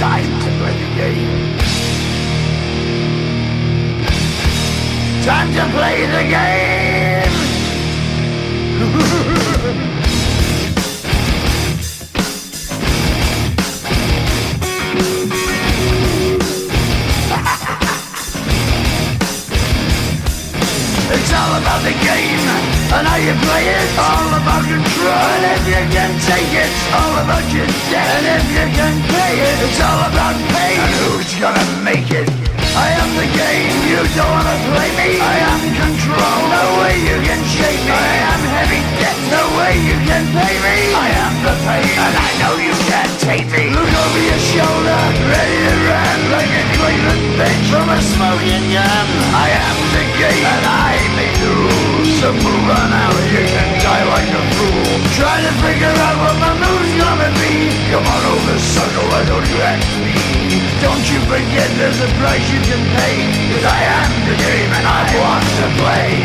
Time to play the game. Time to play the game. It's all about the game and how you play it. All about control, and if you can take it, all about your debt. And if you can pay it, it's all about pain. And who's gonna make it? I am the game, you don't wanna play me. I am control, no way you can shake me. I am heavy debt, no way you can pay me. I am the pain, and I know you can't take me. Look over your shoulder, ready to run like a Cleveland bitch from a smoking gun. I am the game, and I may lose. So move on out, you can die like a fool. Trying to figure out what my move's gonna be. Come on over, sucker, why don't you ask me? Don't you forget there's a price you can pay. 'Cause I am the game and I want to play.